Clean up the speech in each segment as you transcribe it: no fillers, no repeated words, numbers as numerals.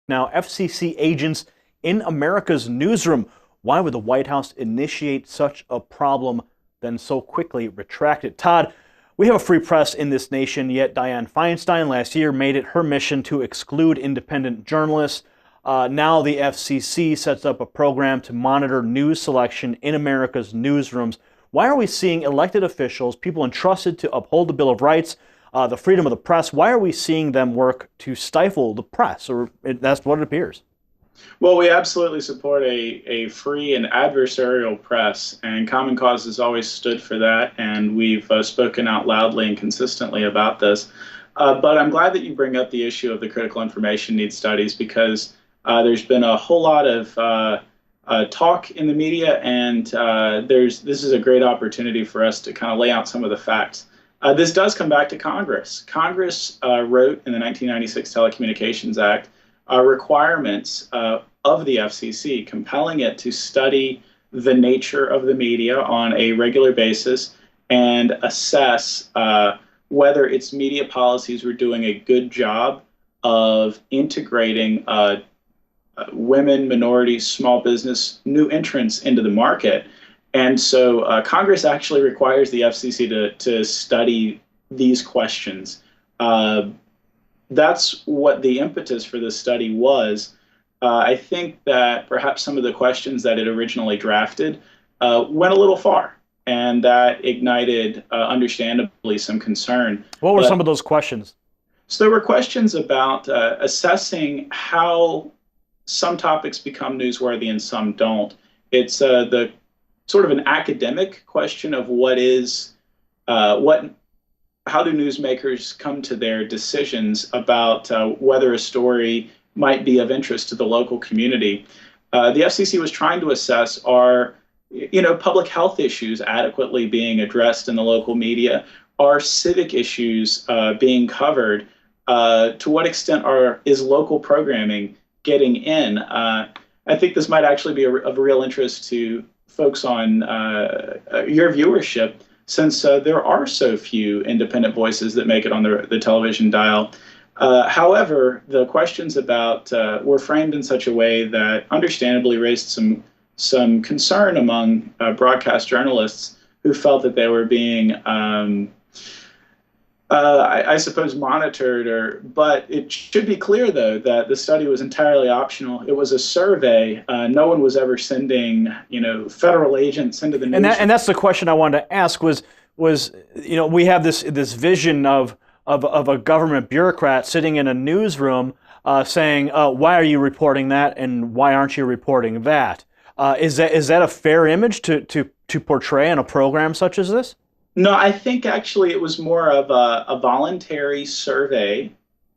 Now, FCC agents in America's newsroom. Why would the White House initiate such a problem, then so quickly retract it? Todd, we have a free press in this nation, yet Dianne Feinstein last year made it her mission to exclude independent journalists. Now the FCC sets up a program to monitor news selection in America's newsrooms. Why are we seeing elected officials, people entrusted to uphold the Bill of Rights, the freedom of the press, why are we seeing them work to stifle the press? Or that's what it appears. Well, we absolutely support a free and adversarial press, and Common Cause has always stood for that, and we've spoken out loudly and consistently about this. But I'm glad that you bring up the issue of the critical information needs studies, because there's been a whole lot of talk in the media, and this is a great opportunity for us to kind of lay out some of the facts. This does come back to Congress. Congress wrote in the 1996 Telecommunications Act requirements of the FCC, compelling it to study the nature of the media on a regular basis and assess whether its media policies were doing a good job of integrating women, minorities, small business, new entrants into the market. And so Congress actually requires the FCC to study these questions. That's what the impetus for this study was. I think that perhaps some of the questions that it originally drafted went a little far, and that ignited, understandably, some concern. What were some of those questions? So there were questions about assessing how some topics become newsworthy and some don't. It's the sort of an academic question of how do newsmakers come to their decisions about whether a story might be of interest to the local community. The FCC was trying to assess, are public health issues adequately being addressed in the local media? Are civic issues being covered? To what extent is local programming getting in? I think this might actually be of real interest to folks on your viewership, since there are so few independent voices that make it on the television dial. However, the questions were framed in such a way that understandably raised some concern among broadcast journalists who felt that they were being, I suppose, monitored. But it should be clear, though, that the study was entirely optional. It was a survey. No one was ever sending, federal agents into the news. And that's the question I wanted to ask was we have this vision of a government bureaucrat sitting in a newsroom saying, why are you reporting that and why aren't you reporting that? Is that a fair image to portray in a program such as this? No, I think actually it was more of a voluntary survey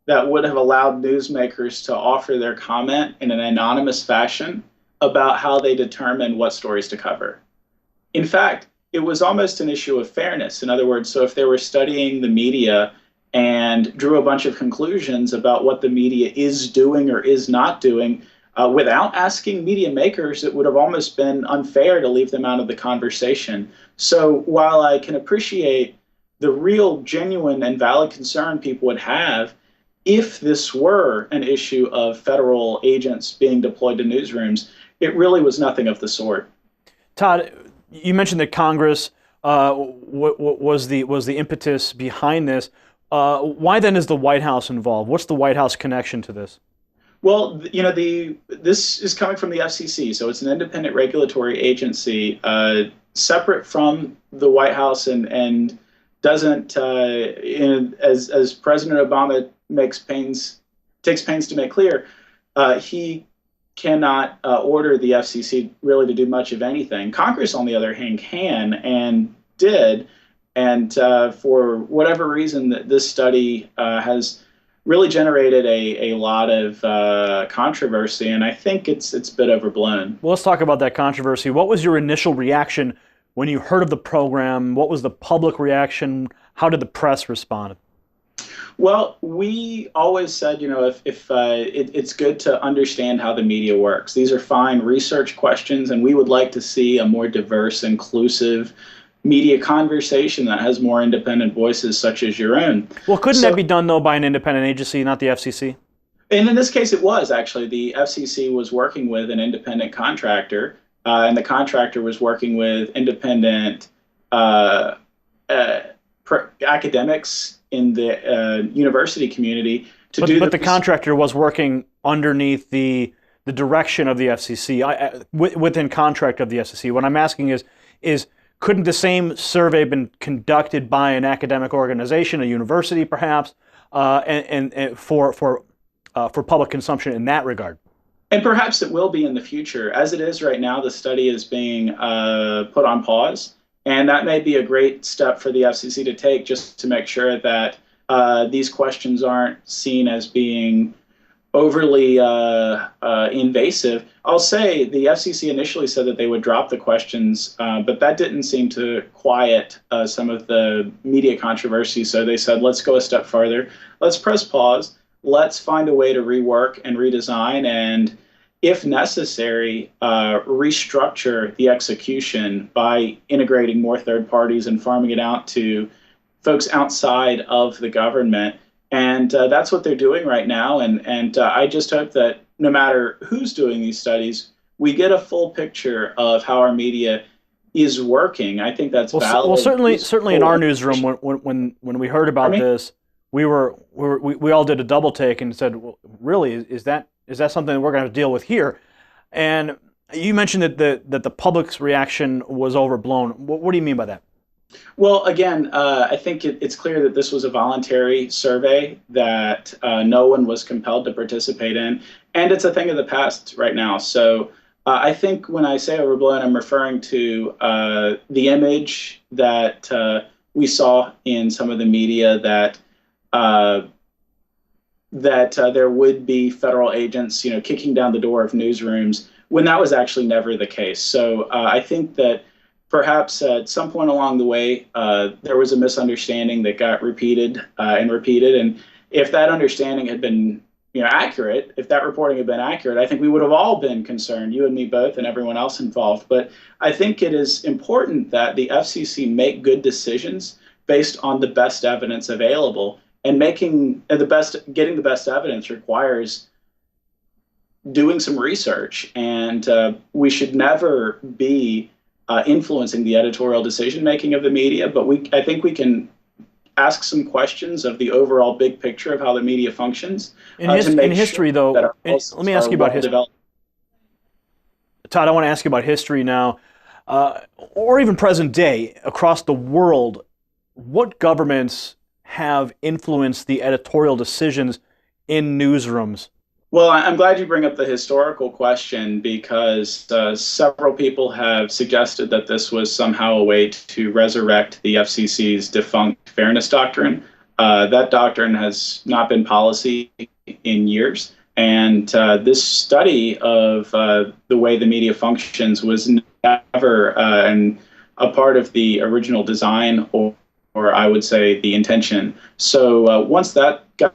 that would have allowed newsmakers to offer their comment in an anonymous fashion about how they determine what stories to cover. In fact, it was almost an issue of fairness. In other words, so if they were studying the media and drew a bunch of conclusions about what the media is doing or is not doing, without asking media makers, it would have almost been unfair to leave them out of the conversation. So while I can appreciate the real, genuine, and valid concern people would have if this were an issue of federal agents being deployed to newsrooms, it really was nothing of the sort. Todd, you mentioned that Congress was the impetus behind this. Why then is the White House involved? What's the White House connection to this? Well, this is coming from the FCC, so it's an independent regulatory agency, separate from the White House, and doesn't, as President Obama takes pains to make clear, he cannot order the FCC really to do much of anything. Congress, on the other hand, can and did, and for whatever reason, this study has really generated a lot of controversy, and I think it's a bit overblown. Well, let's talk about that controversy. What was your initial reaction when you heard of the program? What was the public reaction? How did the press respond? Well, we always said, it's good to understand how the media works. These are fine research questions, and we would like to see a more diverse, inclusive media conversation that has more independent voices such as your own. Well, couldn't that be done, though, by an independent agency, not the FCC? And in this case, it was actually the FCC was working with an independent contractor, and the contractor was working with independent uh, uh, academics in the university community to do But the contractor was working underneath the direction of the FCC, within contract of the FCC. What I'm asking is couldn't the same survey been conducted by an academic organization, a university perhaps, and for public consumption in that regard? And perhaps it will be in the future. As it is right now, the study is being put on pause. And that may be a great step for the FCC to take, just to make sure that these questions aren't seen as being overly invasive. I'll say the FCC initially said that they would drop the questions, but that didn't seem to quiet some of the media controversy. So they said, let's go a step further. Let's press pause. Let's find a way to rework and redesign, and if necessary, restructure the execution by integrating more third parties and farming it out to folks outside of the government. And that's what they're doing right now. And I just hope that no matter who's doing these studies, we get a full picture of how our media is working. I think that's valid. Well, certainly in our newsroom, when we heard about this, we all did a double take and said, well, really, is that something that we're going to deal with here? And you mentioned that the public's reaction was overblown. What do you mean by that? Well, again, I think it's clear that this was a voluntary survey that no one was compelled to participate in, and it's a thing of the past right now. So I think when I say overblown, I'm referring to the image that we saw in some of the media that there would be federal agents, kicking down the door of newsrooms, when that was actually never the case. So I think that perhaps at some point along the way, there was a misunderstanding that got repeated and repeated. And if that understanding had been accurate, if that reporting had been accurate, I think we would have all been concerned, you and me both and everyone else involved. But I think it is important that the FCC make good decisions based on the best evidence available. And getting the best evidence requires doing some research. And we should never be influencing the editorial decision-making of the media, but I think we can ask some questions of the overall big picture of how the media functions. In history, though, let me ask you about history. Todd, I want to ask you about history now, or even present day, across the world. What governments have influenced the editorial decisions in newsrooms? Well, I'm glad you bring up the historical question, because several people have suggested that this was somehow a way to resurrect the FCC's defunct fairness doctrine. That doctrine has not been policy in years. And this study of the way the media functions was never a part of the original design, or I would say the intention. So once that got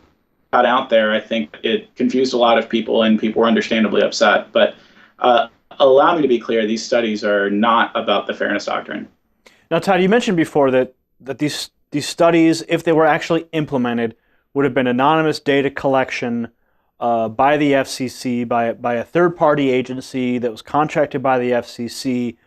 out there, I think it confused a lot of people, and people were understandably upset. But allow me to be clear, these studies are not about the fairness doctrine. Now, Todd, you mentioned before that these studies, if they were actually implemented, would have been anonymous data collection by the FCC, by a third-party agency that was contracted by the FCC.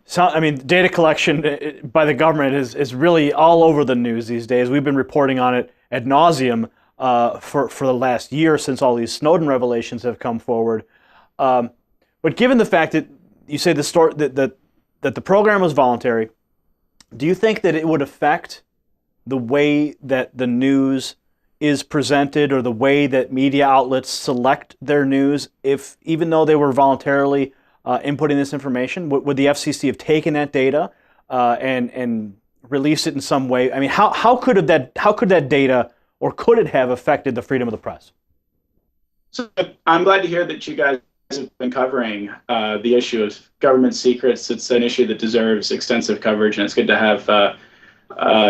Data collection by the government is really all over the news these days. We've been reporting on it ad nauseum for the last year, since all these Snowden revelations have come forward. But given the fact that you say that the program was voluntary, do you think that it would affect the way that the news is presented, or the way that media outlets select their news, even though they were voluntarily inputting this information? Would the FCC have taken that data and released it in some way? I mean, how could that data, or could it have affected the freedom of the press? So I'm glad to hear that you guys have been covering the issue of government secrets. It's an issue that deserves extensive coverage, and it's good to have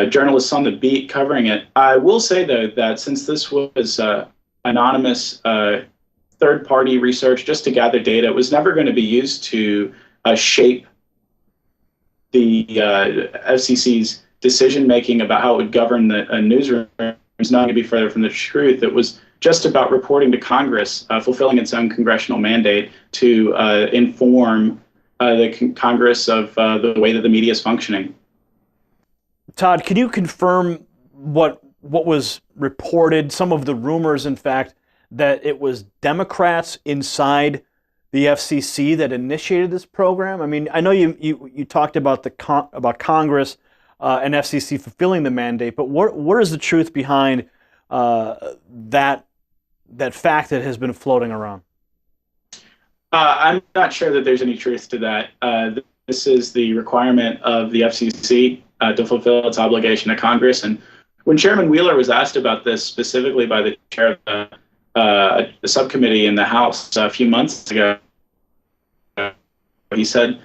journalists on the beat covering it. I will say, though, that since this was anonymous third-party research just to gather data, it was never going to be used to shape the FCC's decision-making about how it would govern a newsroom. It's not going to be further from the truth. It was just about reporting to Congress, fulfilling its own congressional mandate to inform the Congress of the way that the media is functioning. Todd, can you confirm what was reported, some of the rumors, in fact, that it was Democrats inside the FCC that initiated this program? I mean, I know you talked about about Congress and FCC fulfilling the mandate, but what is the truth behind that fact that has been floating around? I'm not sure that there's any truth to that. This is the requirement of the FCC to fulfill its obligation to Congress. And when Chairman Wheeler was asked about this specifically by the chair of the subcommittee in the House a few months ago, he said,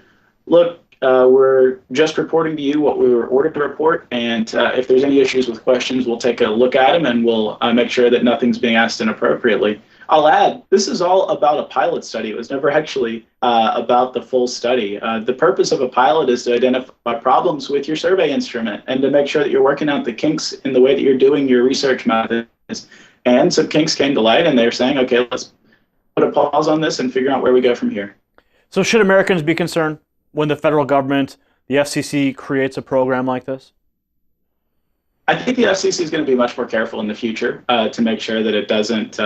look, we're just reporting to you what we were ordered to report, and if there's any issues with questions, we'll take a look at them and we'll make sure that nothing's being asked inappropriately. I'll add, this is all about a pilot study. It was never actually about the full study. The purpose of a pilot is to identify problems with your survey instrument and to make sure that you're working out the kinks in the way that you're doing your research methods. And some kinks came to light, and they're saying, okay, let's put a pause on this and figure out where we go from here. So should Americans be concerned when the federal government, the FCC, creates a program like this? I think the FCC is going to be much more careful in the future to make sure that it doesn't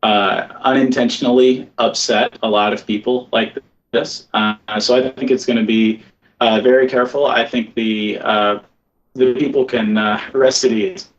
unintentionally upset a lot of people like this. So I think it's going to be very careful. I think the people can rest at ease.